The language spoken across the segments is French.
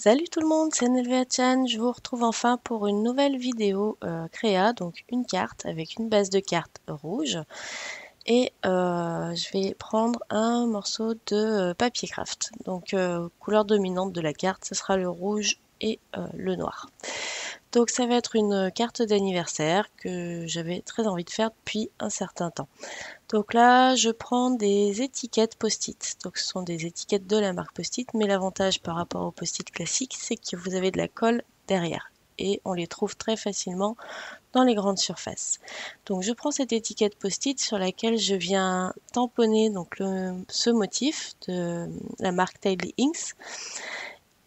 Salut tout le monde, c'est Nelvea-chan. Je vous retrouve enfin pour une nouvelle vidéo créa, donc une carte avec une base de cartes rouge. Et je vais prendre un morceau de papier craft. Donc couleur dominante de la carte, ce sera le rouge et le noir. Donc ça va être une carte d'anniversaire que j'avais très envie de faire depuis un certain temps. Donc là, je prends des étiquettes post-it. Donc ce sont des étiquettes de la marque Post-it, mais l'avantage par rapport aux post-it classiques, c'est que vous avez de la colle derrière. Et on les trouve très facilement dans les grandes surfaces. Donc je prends cette étiquette post-it sur laquelle je viens tamponner donc ce motif de la marque Tiley Inks.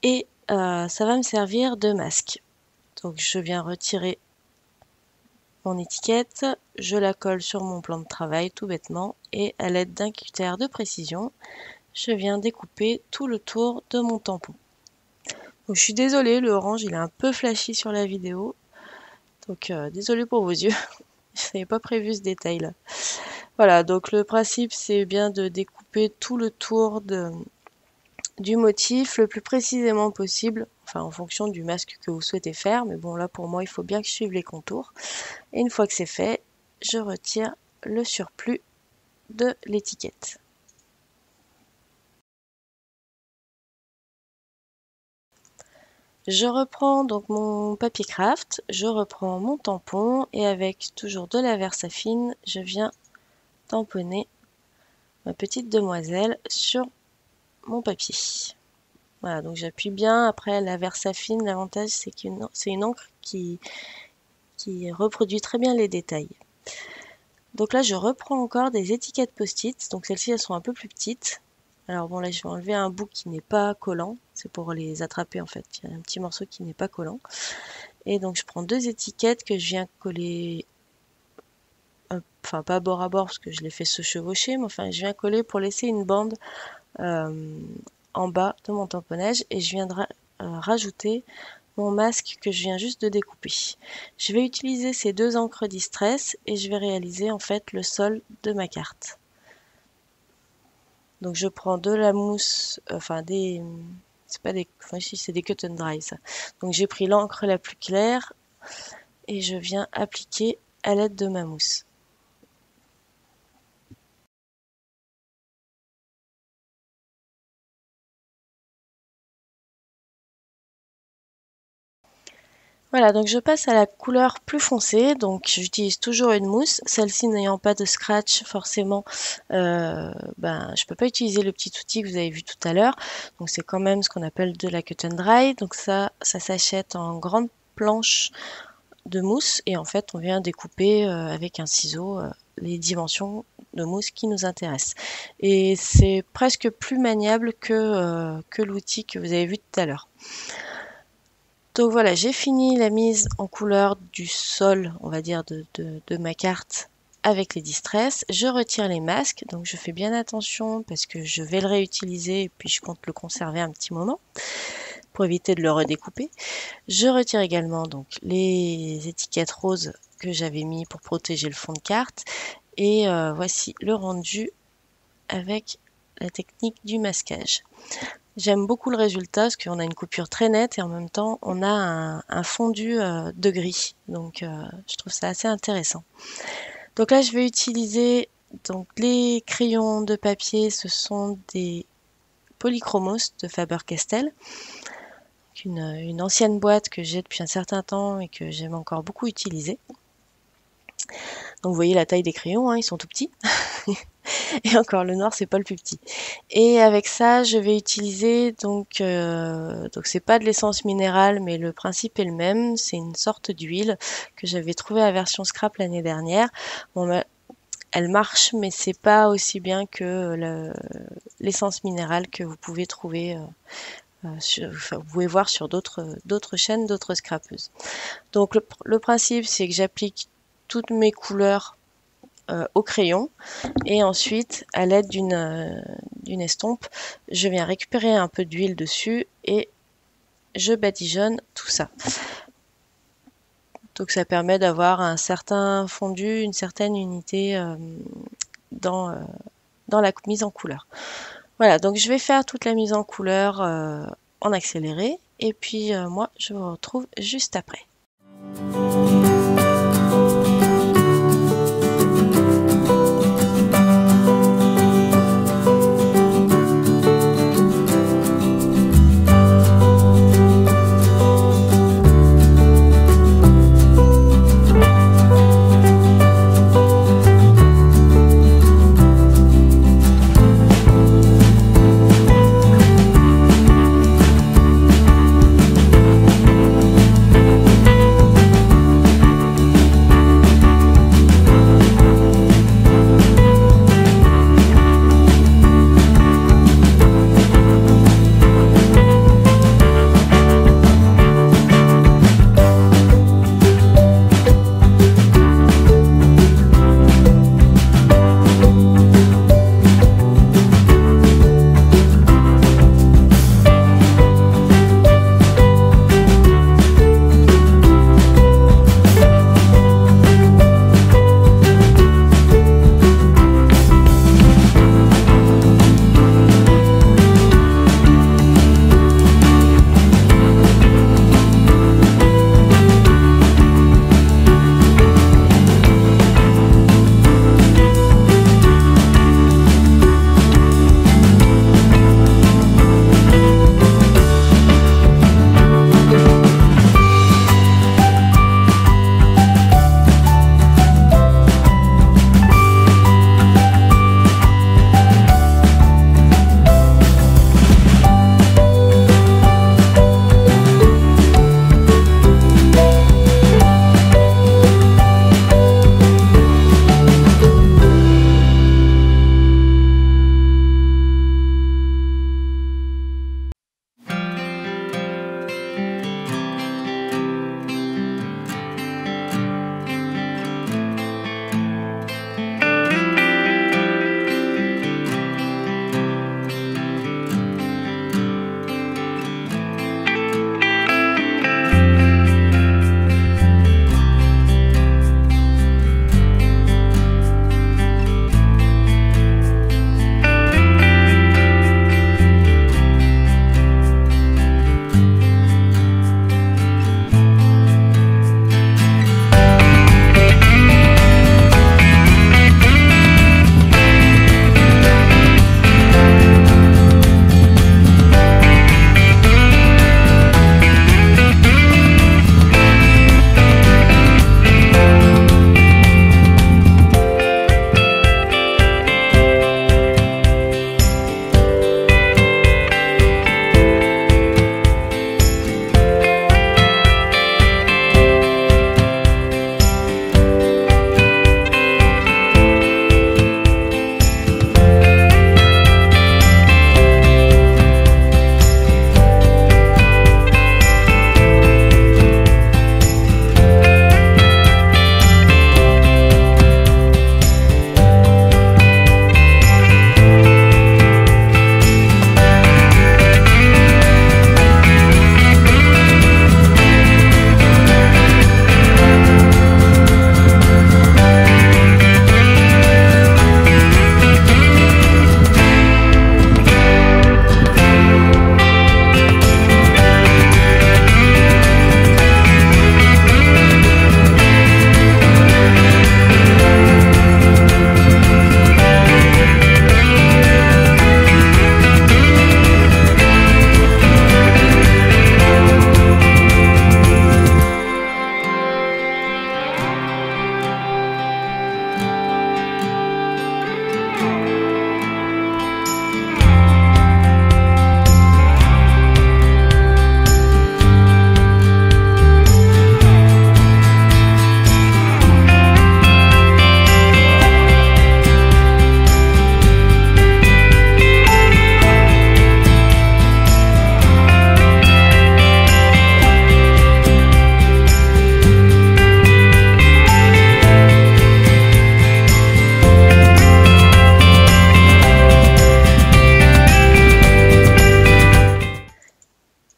Et ça va me servir de masque. Donc je viens retirer mon étiquette, je la colle sur mon plan de travail tout bêtement et à l'aide d'un cutter de précision, je viens découper tout le tour de mon tampon. Donc, je suis désolée, le orange il est un peu flashy sur la vidéo, donc désolée pour vos yeux, je n'avais pas prévu ce détail là. Voilà, donc le principe c'est bien de découper tout le tour du motif le plus précisément possible, enfin en fonction du masque que vous souhaitez faire, mais bon là pour moi il faut bien que je suive les contours. Et une fois que c'est fait, je retire le surplus de l'étiquette. Je reprends donc mon papier craft, je reprends mon tampon et avec toujours de la Versafine, je viens tamponner ma petite demoiselle sur mon papier. Voilà, donc j'appuie bien. Après la Versafine, l'avantage c'est que c'est une encre qui reproduit très bien les détails. Donc là, je reprends encore des étiquettes post-it. Donc celles-ci, elles sont un peu plus petites. Alors bon, là, je vais enlever un bout qui n'est pas collant. C'est pour les attraper, en fait. Il y a un petit morceau qui n'est pas collant. Et donc, je prends deux étiquettes que je viens coller, enfin, pas bord à bord, parce que je les fais se chevaucher, mais enfin, je viens coller pour laisser une bande en bas de mon tamponnage. Et je viendrai rajouter mon masque que je viens juste de découper. Je vais utiliser ces deux encres Distress et je vais réaliser en fait le sol de ma carte. Donc je prends de la mousse, enfin c'est pas des, enfin si c'est des cut and dry ça. Donc j'ai pris l'encre la plus claire et je viens appliquer à l'aide de ma mousse. Voilà, donc je passe à la couleur plus foncée, donc j'utilise toujours une mousse, celle-ci n'ayant pas de scratch forcément, je peux pas utiliser le petit outil que vous avez vu tout à l'heure, donc c'est quand même ce qu'on appelle de la cut and dry, donc ça s'achète en grande planche de mousse et en fait on vient découper avec un ciseau les dimensions de mousse qui nous intéressent. Et c'est presque plus maniable que l'outil que vous avez vu tout à l'heure. Donc voilà, j'ai fini la mise en couleur du sol, on va dire, de ma carte avec les Distress. Je retire les masques, donc je fais bien attention parce que je vais le réutiliser et puis je compte le conserver un petit moment pour éviter de le redécouper. Je retire également donc les étiquettes roses que j'avais mis pour protéger le fond de carte. Et voici le rendu avec la technique du masquage. J'aime beaucoup le résultat parce qu'on a une coupure très nette et en même temps on a un fondu de gris. Donc je trouve ça assez intéressant. Donc là je vais utiliser donc les crayons de papier, ce sont des Polychromos de Faber-Castell. Une ancienne boîte que j'ai depuis un certain temps et que j'aime encore beaucoup utiliser. Donc vous voyez la taille des crayons, hein, ils sont tout petits. Et encore le noir c'est pas le plus petit. Et avec ça je vais utiliser donc c'est pas de l'essence minérale mais le principe est le même, c'est une sorte d'huile que j'avais trouvée à version scrap l'année dernière. Bon, elle marche mais c'est pas aussi bien que l'essence minérale que vous pouvez trouver vous pouvez voir sur d'autres chaînes, d'autres scrapeuses. Donc le principe c'est que j'applique toutes mes couleurs au crayon et ensuite à l'aide d'une estompe je viens récupérer un peu d'huile dessus et je badigeonne tout ça. Donc ça permet d'avoir un certain fondu, une certaine unité dans la mise en couleur. Voilà, donc je vais faire toute la mise en couleur en accéléré et puis moi je vous retrouve juste après.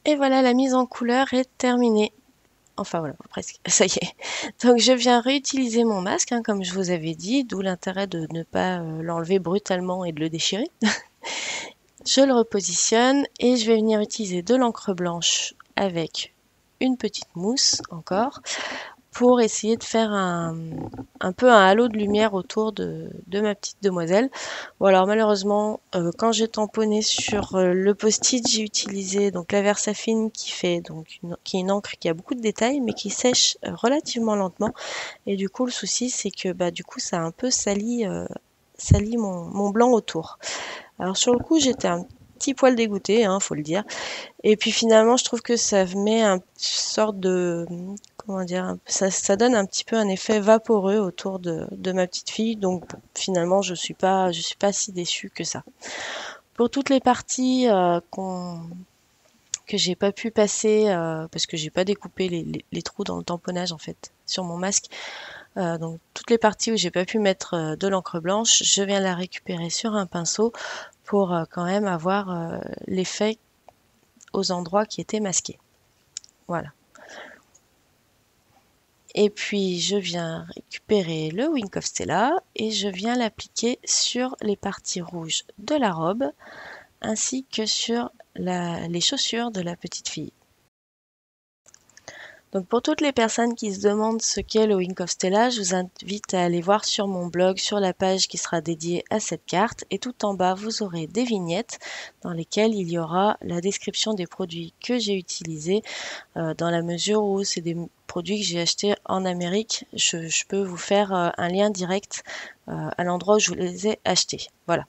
Et voilà, la mise en couleur est terminée. Enfin voilà, presque, ça y est. Donc je viens réutiliser mon masque, hein, comme je vous avais dit, d'où l'intérêt de ne pas l'enlever brutalement et de le déchirer. Je le repositionne et je vais venir utiliser de l'encre blanche avec une petite mousse encore pour essayer de faire un peu un halo de lumière autour de ma petite demoiselle. Bon alors malheureusement, quand j'ai tamponné sur le post-it, j'ai utilisé donc la Versafine qui est une encre qui a beaucoup de détails mais qui sèche relativement lentement. Et du coup le souci c'est que du coup ça a un peu sali mon blanc autour. Alors sur le coup j'étais un petit poil dégoûtée, faut le dire. Et puis finalement, je trouve que ça met une sorte de, comment dire, ça donne un petit peu un effet vaporeux autour de ma petite fille. Donc finalement, je suis pas si déçue que ça. Pour toutes les parties que j'ai pas pu passer parce que j'ai pas découpé les trous dans le tamponnage en fait sur mon masque. Donc toutes les parties où j'ai pas pu mettre de l'encre blanche, je viens la récupérer sur un pinceau pour quand même avoir l'effet aux endroits qui étaient masqués. Voilà. Et puis je viens récupérer le Wink of Stella et je viens l'appliquer sur les parties rouges de la robe ainsi que sur les chaussures de la petite fille. Donc pour toutes les personnes qui se demandent ce qu'est le Wink of Stella, je vous invite à aller voir sur mon blog, sur la page qui sera dédiée à cette carte. Et tout en bas, vous aurez des vignettes dans lesquelles il y aura la description des produits que j'ai utilisés. Dans la mesure où c'est des produits que j'ai achetés en Amérique, je peux vous faire un lien direct à l'endroit où je les ai achetés. Voilà.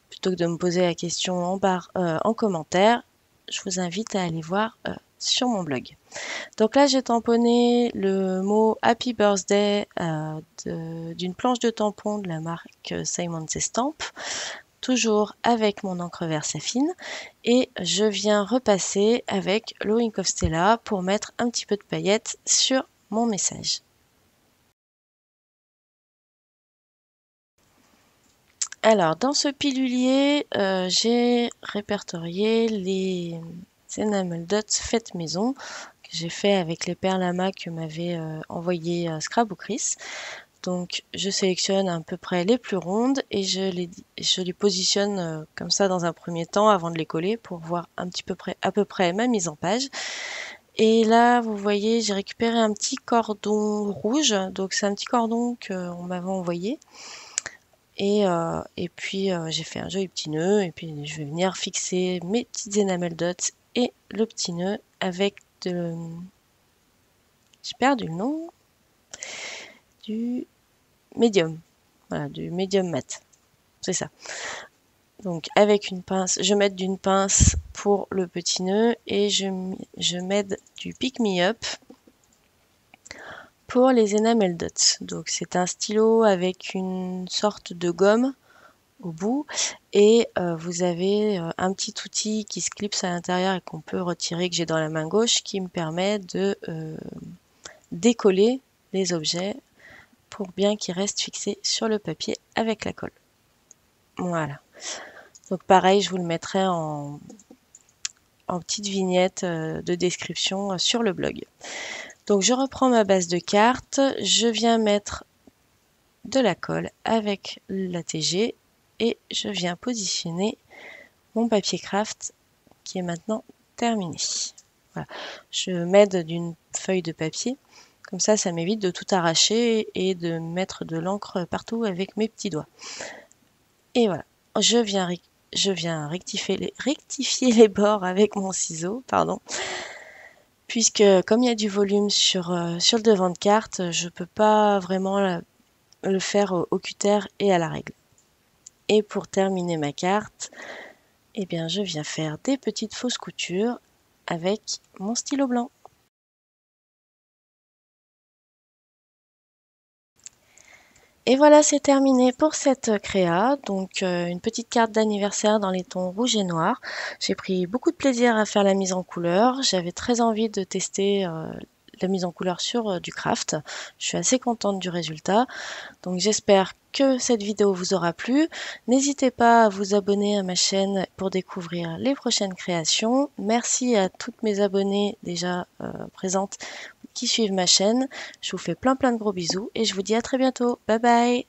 Plutôt que de me poser la question en commentaire, je vous invite à aller voir sur mon blog. Donc là, j'ai tamponné le mot Happy Birthday d'une planche de tampon de la marque Simon Says Stamp, toujours avec mon encre Versafine, et je viens repasser avec le Wink of Stella pour mettre un petit peu de paillettes sur mon message. Alors, dans ce pilulier, j'ai répertorié les enamel dots faites maison que j'ai fait avec les perles amas que m'avait envoyé Scraboucris. Donc je sélectionne à peu près les plus rondes et je les positionne comme ça dans un premier temps avant de les coller pour voir à peu près ma mise en page. Et là, vous voyez, j'ai récupéré un petit cordon rouge. Donc c'est un petit cordon qu'on m'avait envoyé. Et puis j'ai fait un joli petit nœud et puis je vais venir fixer mes petites enamel dots et le petit nœud avec j'ai perdu le nom, du médium, voilà, du médium mat, c'est ça. Donc avec une pince, je m'aide d'une pince pour le petit nœud et je m'aide du Pick Me Up pour les enamel dots. Donc c'est un stylo avec une sorte de gomme au bout et vous avez un petit outil qui se clipse à l'intérieur et qu'on peut retirer, que j'ai dans la main gauche, qui me permet de décoller les objets pour bien qu'ils restent fixés sur le papier avec la colle. Voilà. Donc pareil, je vous le mettrai en petite vignette de description sur le blog. Donc je reprends ma base de cartes, je viens mettre de la colle avec la TG et je viens positionner mon papier craft qui est maintenant terminé. Voilà. Je m'aide d'une feuille de papier, comme ça m'évite de tout arracher et de mettre de l'encre partout avec mes petits doigts. Et voilà, je viens rectifier les bords avec mon ciseau, pardon, puisque comme il y a du volume sur le devant de carte, je peux pas vraiment le faire au cutter et à la règle. Et pour terminer ma carte, eh bien, je viens faire des petites fausses coutures avec mon stylo blanc. Et voilà, c'est terminé pour cette créa. Donc, une petite carte d'anniversaire dans les tons rouge et noir. J'ai pris beaucoup de plaisir à faire la mise en couleur. J'avais très envie de tester la mise en couleur sur du craft. Je suis assez contente du résultat. Donc j'espère que cette vidéo vous aura plu. N'hésitez pas à vous abonner à ma chaîne pour découvrir les prochaines créations. Merci à toutes mes abonnées déjà présentes qui suivent ma chaîne. Je vous fais plein de gros bisous et je vous dis à très bientôt. Bye bye!